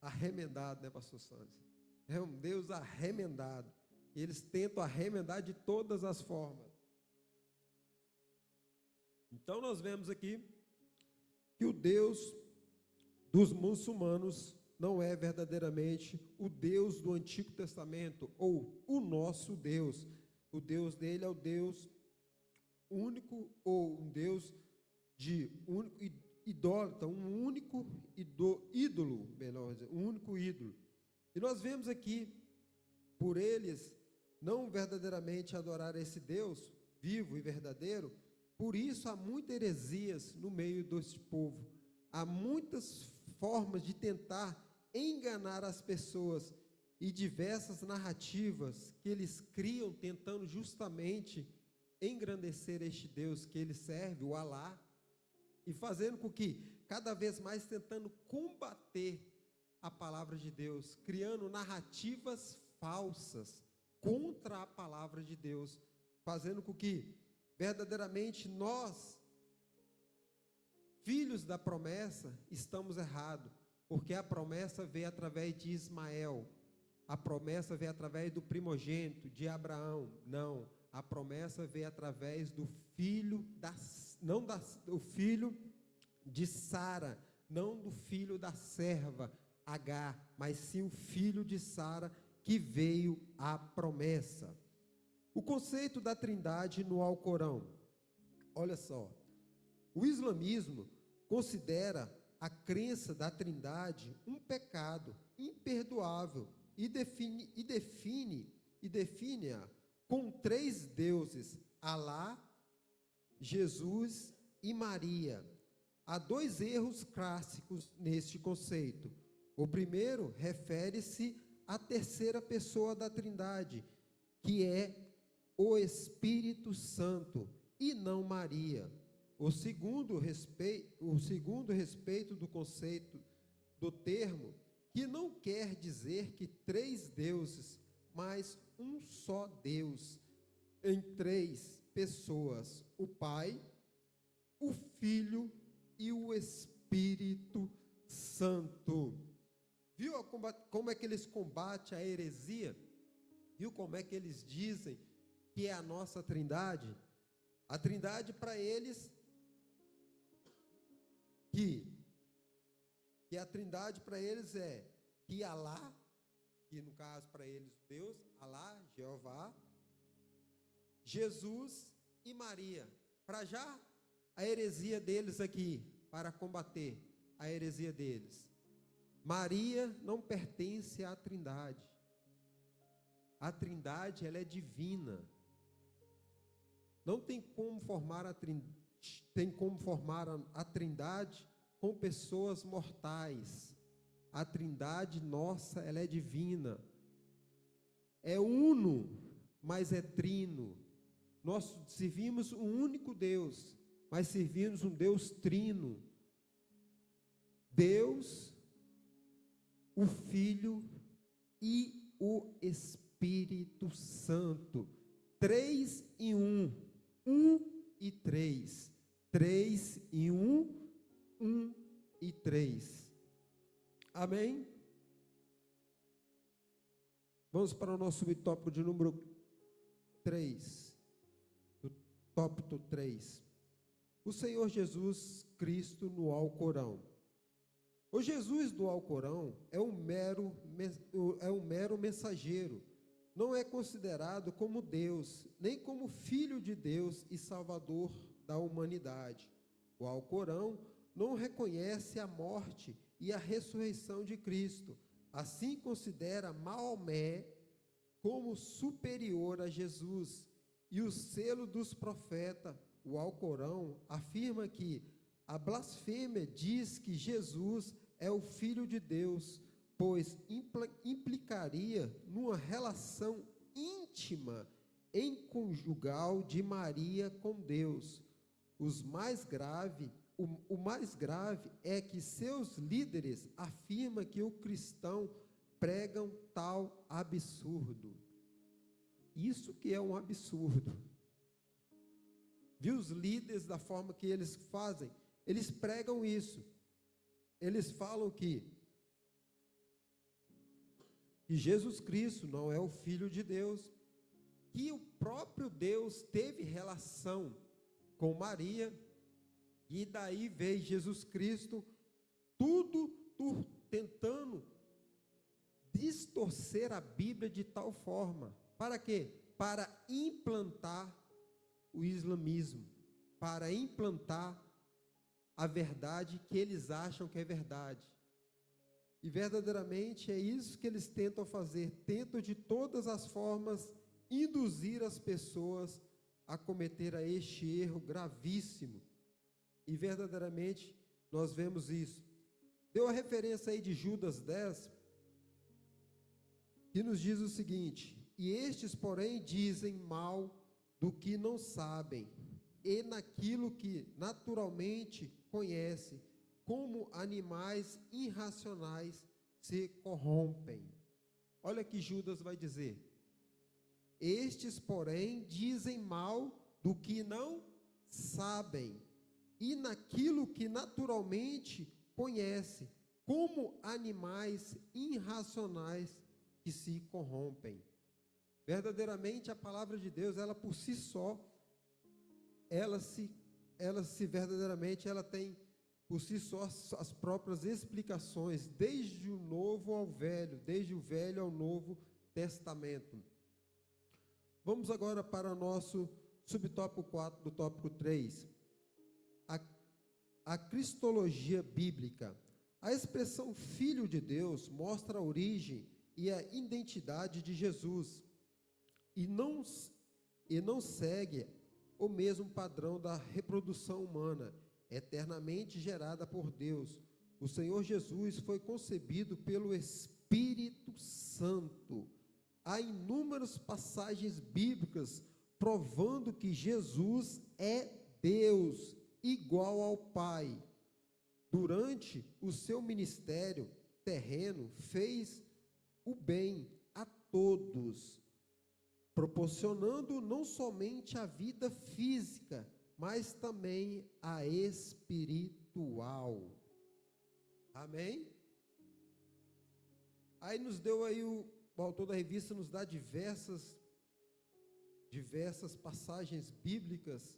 Arremendado, né, pastor Santos? É um Deus arremendado. Eles tentam arremendar de todas as formas. Então nós vemos aqui que o Deus dos muçulmanos não é verdadeiramente o Deus do Antigo Testamento, ou o nosso Deus. O Deus dele é o Deus único, ou um Deus de único idólatra, um único ídolo, melhor dizer, um único ídolo. E nós vemos aqui, por eles não verdadeiramente adorar esse Deus vivo e verdadeiro, por isso há muitas heresias no meio deste povo. Há muitas formas de tentar enganar as pessoas e diversas narrativas que eles criam tentando justamente engrandecer este Deus que eles servem, o Alá, e fazendo com que cada vez mais tentando combater a palavra de Deus, criando narrativas falsas contra a palavra de Deus, fazendo com que verdadeiramente nós, filhos da promessa, estamos errados, porque a promessa veio através de Ismael, a promessa veio através do primogênito de Abraão. Não, a promessa veio através do filho do filho de Sara, não do filho da serva Agar, mas sim o filho de Sara, que veio a promessa. O conceito da Trindade no Alcorão. Olha só, o islamismo considera a crença da Trindade um pecado imperdoável e define-a com 3 deuses, Alá, Jesus e Maria. Há 2 erros clássicos neste conceito. O primeiro refere-se à terceira pessoa da Trindade, que é o Espírito Santo, e não Maria. O segundo respeito do conceito do termo, que não quer dizer que 3 deuses, mas um só Deus, em 3 pessoas, o Pai, o Filho e o Espírito Santo. Viu como é que eles combatem a heresia? Viu como é que eles dizem que é a nossa Trindade? A Trindade para eles, que a Trindade para eles é que Alá, que no caso para eles Deus, Alá, Jeová, Jesus e Maria. Para já a heresia deles aqui, para combater a heresia deles. Maria não pertence à Trindade. A Trindade, ela é divina. Não tem como formar a Trindade com pessoas mortais. A Trindade nossa, ela é divina. É uno, mas é trino. Nós servimos um único Deus, mas servimos um Deus trino. Deus, o Filho e o Espírito Santo. 3 em 1. 1 e 3. 3 em 1. 1 e 3. Amém? Vamos para o nosso subtópico de número 3. O tópico 3. O Senhor Jesus Cristo no Alcorão. O Jesus do Alcorão é um mero mensageiro. Não é considerado como Deus, nem como Filho de Deus e Salvador da humanidade. O Alcorão não reconhece a morte e a ressurreição de Cristo. Assim considera Maomé como superior a Jesus. E o selo dos profetas, o Alcorão, afirma que a blasfêmia diz que Jesus é o Filho de Deus, pois implicaria numa relação íntima em conjugal de Maria com Deus. O mais grave é que seus líderes afirmam que o cristão pregam tal absurdo. Isso que é um absurdo. Viu os líderes da forma que eles fazem? Eles pregam isso. Eles falam que Jesus Cristo não é o Filho de Deus, que o próprio Deus teve relação com Maria, e daí veio Jesus Cristo, tudo tentando distorcer a Bíblia de tal forma. Para quê? Para implantar o islamismo, para implantar a verdade que eles acham que é verdade. E verdadeiramente é isso que eles tentam fazer, tentam de todas as formas induzir as pessoas a cometer este erro gravíssimo. E verdadeiramente nós vemos isso. Deu a referência aí de Judas 10, que nos diz o seguinte: e estes, porém, dizem mal do que não sabem, e naquilo que naturalmente conhecem, como animais irracionais se corrompem. Olha que Judas vai dizer: estes, porém, dizem mal do que não sabem, e naquilo que naturalmente conhecem, como animais irracionais que se corrompem. Verdadeiramente a palavra de Deus, ela por si só, ela tem por si só as próprias explicações, desde o novo ao velho, desde o velho ao novo testamento. Vamos agora para o nosso subtópico 4 do tópico 3. A cristologia bíblica. A expressão Filho de Deus mostra a origem e a identidade de Jesus, e não segue o mesmo padrão da reprodução humana, eternamente gerada por Deus. O Senhor Jesus foi concebido pelo Espírito Santo. Há inúmeras passagens bíblicas provando que Jesus é Deus, igual ao Pai. Durante o seu ministério, terreno fez o bem a todos, proporcionando não somente a vida física, mas também a espiritual. Amém? Aí nos deu aí o autor da revista nos dá diversas passagens bíblicas.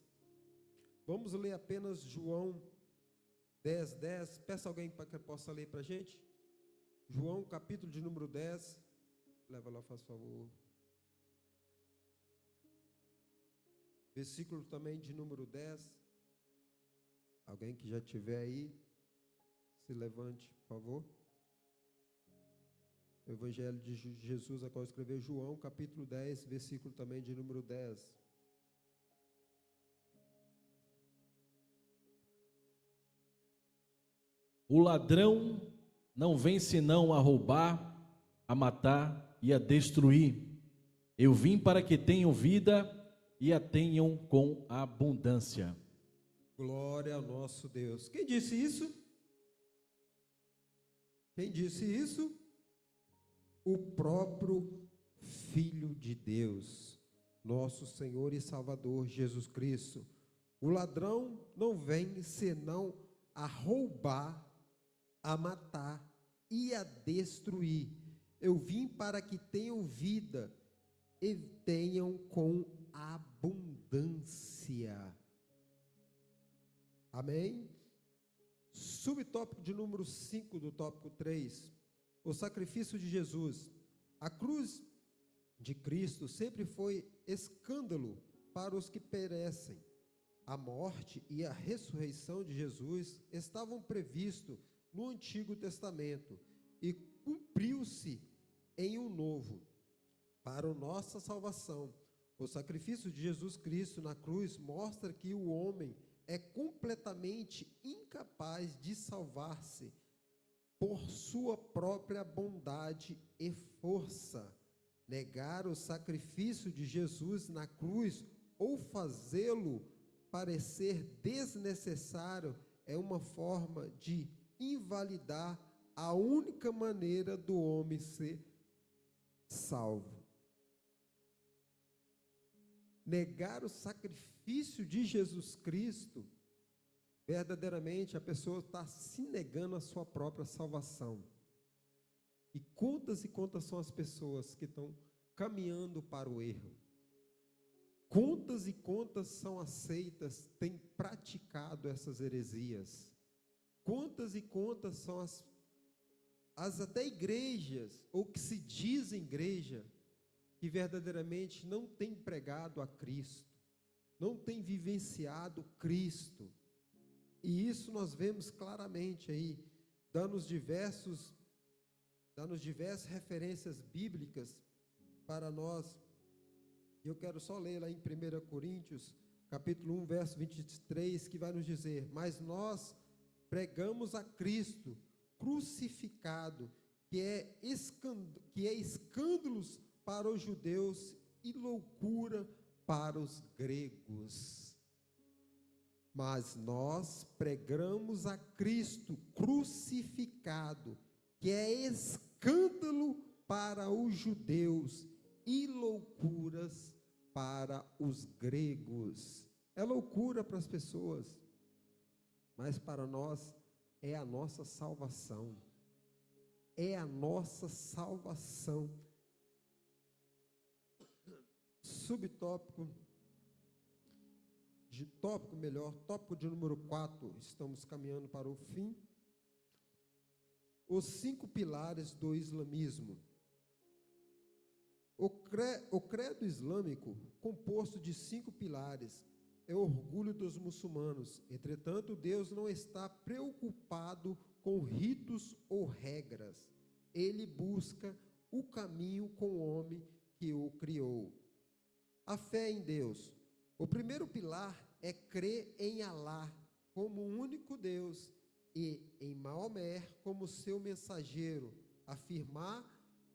Vamos ler apenas João 10:10. Peça alguém para que possa ler para a gente. João, capítulo de número 10. Leva lá, faz favor. Versículo também de número 10. Alguém que já tiver aí, se levante, por favor. O Evangelho de Jesus, a qual escreveu João, capítulo 10, versículo também de número 10. O ladrão não vem senão a roubar, a matar e a destruir. Eu vim para que tenham vida e a tenham com abundância. Glória ao nosso Deus. Quem disse isso? Quem disse isso? O próprio Filho de Deus, nosso Senhor e Salvador Jesus Cristo. O ladrão não vem senão a roubar, a matar e a destruir. Eu vim para que tenham vida e tenham com abundância. Amém? Subtópico de número 5 do tópico 3. O sacrifício de Jesus. A cruz de Cristo sempre foi escândalo para os que perecem. A morte e a ressurreição de Jesus estavam previstos no Antigo Testamento e cumpriu-se em um novo. Para a nossa salvação, o sacrifício de Jesus Cristo na cruz mostra que o homem é completamente incapaz de salvar-se por sua própria bondade e força. Negar o sacrifício de Jesus na cruz ou fazê-lo parecer desnecessário é uma forma de invalidar a única maneira do homem ser salvo. Negar o sacrifício de Jesus Cristo, verdadeiramente a pessoa está se negando a sua própria salvação. E quantas são as pessoas que estão caminhando para o erro? Quantas e quantas são aceitas, têm praticado essas heresias? Quantas e quantas são as até igrejas, ou que se dizem igreja, que verdadeiramente não tem pregado a Cristo, não tem vivenciado Cristo. E isso nós vemos claramente aí, dando diversas referências bíblicas para nós. Eu quero só ler lá em 1 Coríntios, capítulo 1, verso 23, que vai nos dizer: mas nós pregamos a Cristo crucificado, que é escândalos para os judeus e loucura para os gregos. Mas nós pregamos a Cristo crucificado, que é escândalo para os judeus e loucuras para os gregos. É loucura para as pessoas, mas para nós é a nossa salvação. É a nossa salvação. Subtópico, tópico de número 4, estamos caminhando para o fim. Os 5 pilares do islamismo. O credo islâmico, composto de 5 pilares, é o orgulho dos muçulmanos. Entretanto, Deus não está preocupado com ritos ou regras. Ele busca o caminho com o homem que o criou. A fé em Deus. O primeiro pilar é crer em Alá como o único Deus e em Maomé como seu mensageiro. Afirmar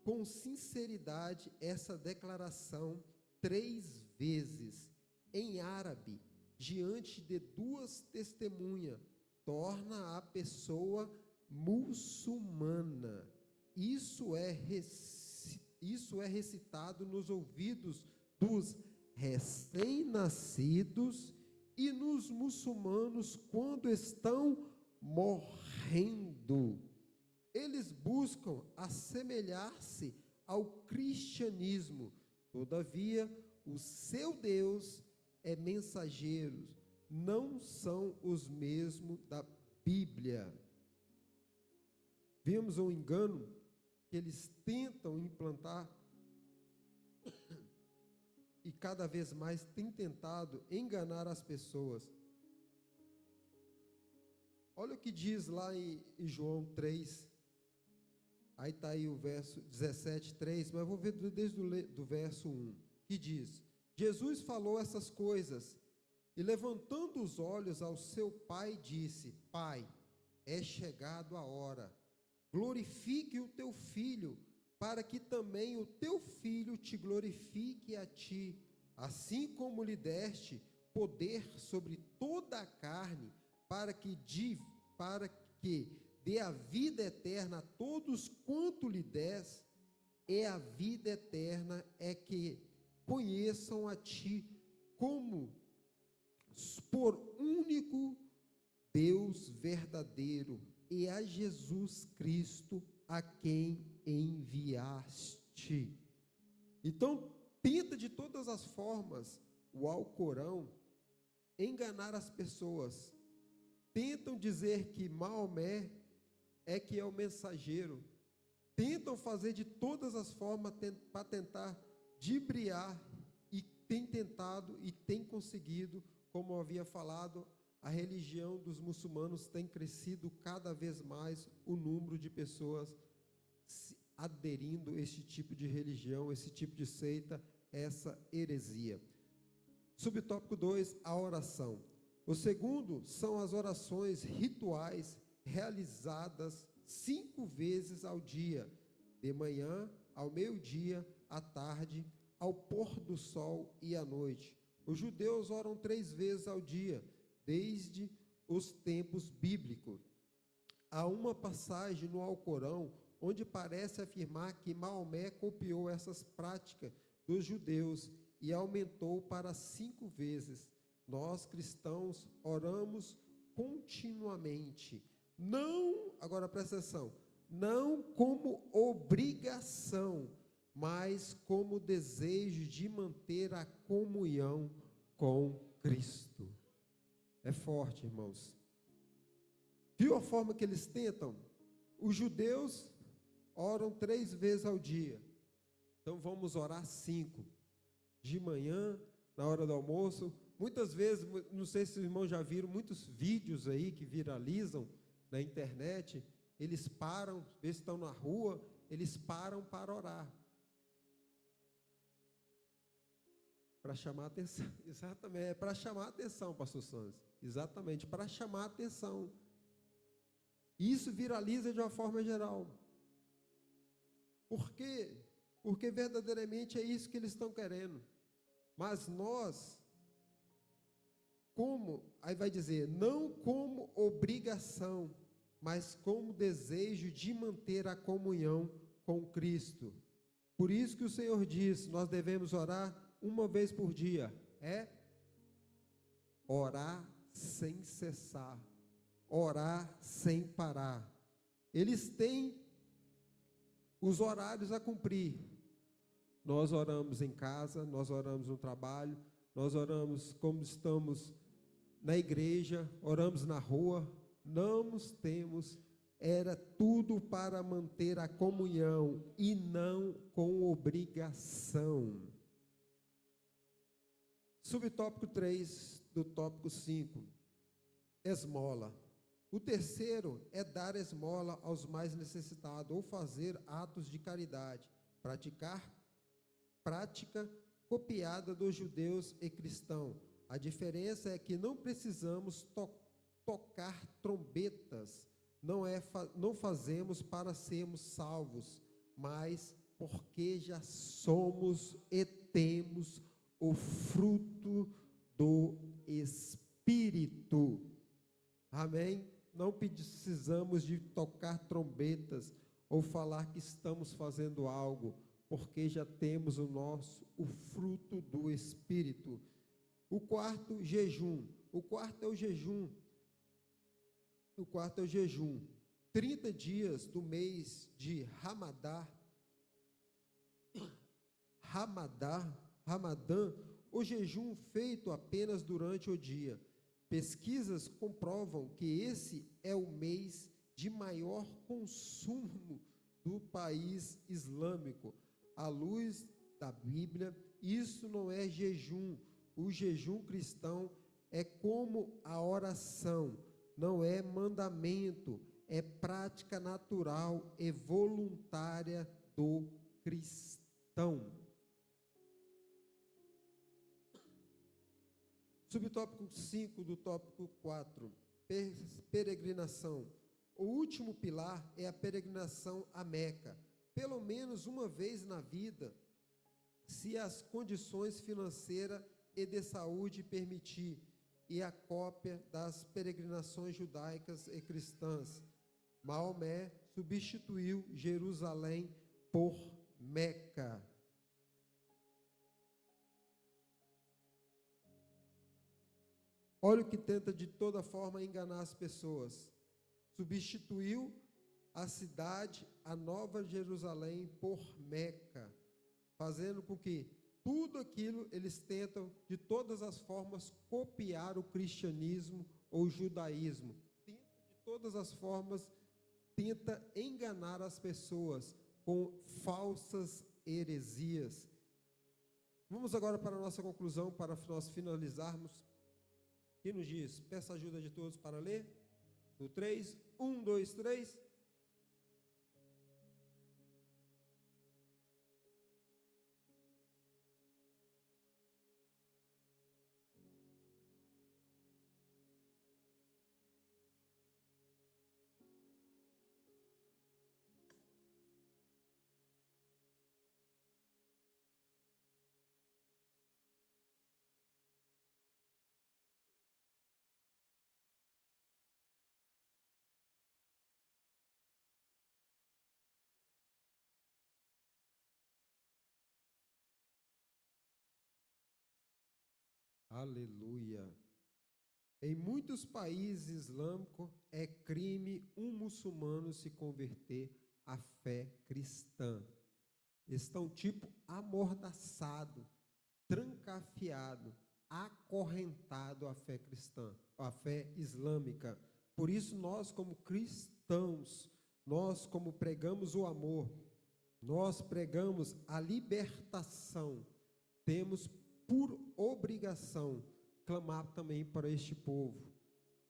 com sinceridade essa declaração 3 vezes, em árabe, diante de 2 testemunhas, torna a pessoa muçulmana. Isso é recitado nos ouvidos dos recém-nascidos e nos muçulmanos quando estão morrendo. Eles buscam assemelhar-se ao cristianismo. Todavia, o seu Deus é mensageiro, não são os mesmos da Bíblia. Vemos um engano que eles tentam implantar e cada vez mais têm tentado enganar as pessoas. Olha o que diz lá em João 3, aí está aí o verso 17, 3, mas vou ver desde o verso 1, que diz: Jesus falou essas coisas e levantando os olhos ao seu pai disse: Pai, é chegado a hora, glorifique o teu filho, para que também o teu filho te glorifique a ti, assim como lhe deste poder sobre toda a carne, para que dê a vida eterna a todos quanto lhe des. E a vida eterna é que conheçam a ti como por único Deus verdadeiro e a Jesus Cristo a quem enviaste. Então, tenta de todas as formas o Alcorão enganar as pessoas. Tentam dizer que Maomé que é o mensageiro. Tentam fazer de todas as formas para tentar dibriar, e tem tentado e tem conseguido. Como eu havia falado, a religião dos muçulmanos tem crescido cada vez mais o número de pessoas aderindo a este tipo de religião, esse tipo de seita, essa heresia. Subtópico 2, a oração. O segundo são as orações rituais realizadas 5 vezes ao dia, de manhã, ao meio-dia, à tarde, ao pôr do sol e à noite. Os judeus oram 3 vezes ao dia, desde os tempos bíblicos. Há uma passagem no Alcorão onde parece afirmar que Maomé copiou essas práticas dos judeus e aumentou para 5 vezes. Nós, cristãos, oramos continuamente. Não, agora presta atenção, não como obrigação, mas como desejo de manter a comunhão com Cristo. É forte, irmãos. Viu a forma que eles tentam? Os judeus oram 3 vezes ao dia. Então vamos orar 5. De manhã, na hora do almoço. Muitas vezes, não sei se os irmãos já viram, muitos vídeos aí que viralizam na internet, eles param, às vezes estão na rua, eles param para orar. Para chamar a atenção, exatamente, é para chamar a atenção, pastor Santos, exatamente, para chamar a atenção. Isso viraliza de uma forma geral. Por quê? Porque verdadeiramente é isso que eles estão querendo. Mas nós, aí vai dizer, não como obrigação, mas como desejo de manter a comunhão com Cristo. Por isso que o Senhor diz, nós devemos orar 1 vez por dia, orar sem cessar, orar sem parar. Eles têm os horários a cumprir. Nós oramos em casa, nós oramos no trabalho, nós oramos como estamos na igreja, oramos na rua, não temos, era tudo para manter a comunhão e não com obrigação. Subtópico 3 do tópico 5, esmola. O terceiro é dar esmola aos mais necessitados ou fazer atos de caridade, prática copiada dos judeus e cristãos. A diferença é que não precisamos tocar trombetas, não fazemos para sermos salvos, mas porque já somos e temos o fruto do Espírito. Amém? não precisamos de tocar trombetas ou falar que estamos fazendo algo, porque já temos o fruto do Espírito. O quarto, jejum. O quarto é o jejum. 30 dias do mês de Ramadã, o jejum feito apenas durante o dia. Pesquisas comprovam que esse é o mês de maior consumo do país islâmico. À luz da Bíblia, isso não é jejum. O jejum cristão é como a oração, não é mandamento, é prática natural e voluntária do cristão. Subtópico 5 do tópico 4, peregrinação. O último pilar é a peregrinação a Meca. Pelo menos uma vez na vida, se as condições financeiras e de saúde permitir, e a cópia das peregrinações judaicas e cristãs. Maomé substituiu Jerusalém por Meca. Olha o que tenta de toda forma enganar as pessoas. Substituiu a cidade, a Nova Jerusalém, por Meca, fazendo com que tudo aquilo eles tentam de todas as formas copiar o cristianismo ou o judaísmo. De todas as formas tenta enganar as pessoas com falsas heresias. Vamos agora para a nossa conclusão, para nós finalizarmos. Que nos diz, peço a ajuda de todos para ler. No 3, 1, 2, 3. Aleluia. Em muitos países islâmicos é crime um muçulmano se converter à fé cristã. Estão tipo amordaçado, trancafiado, acorrentado à fé cristã, à fé islâmica. Por isso nós como cristãos, nós como pregamos o amor, nós pregamos a libertação, temos por obrigação clamar também para este povo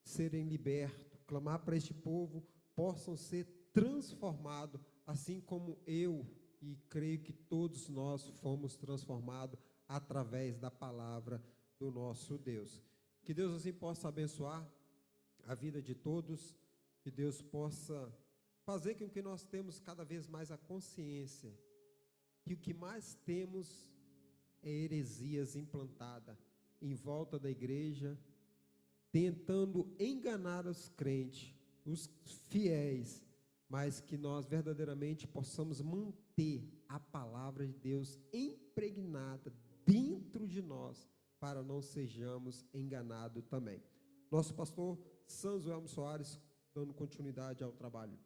serem libertos, clamar para este povo possam ser transformados, assim como eu e creio que todos nós fomos transformados através da palavra do nosso Deus. Que Deus assim possa abençoar a vida de todos, que Deus possa fazer com que nós temos cada vez mais a consciência que o que mais temos é heresias implantadas em volta da igreja, tentando enganar os crentes, os fiéis, mas que nós verdadeiramente possamos manter a palavra de Deus impregnada dentro de nós, para não sejamos enganados também. Nosso pastor Sanzo Elmo Soares, dando continuidade ao trabalho.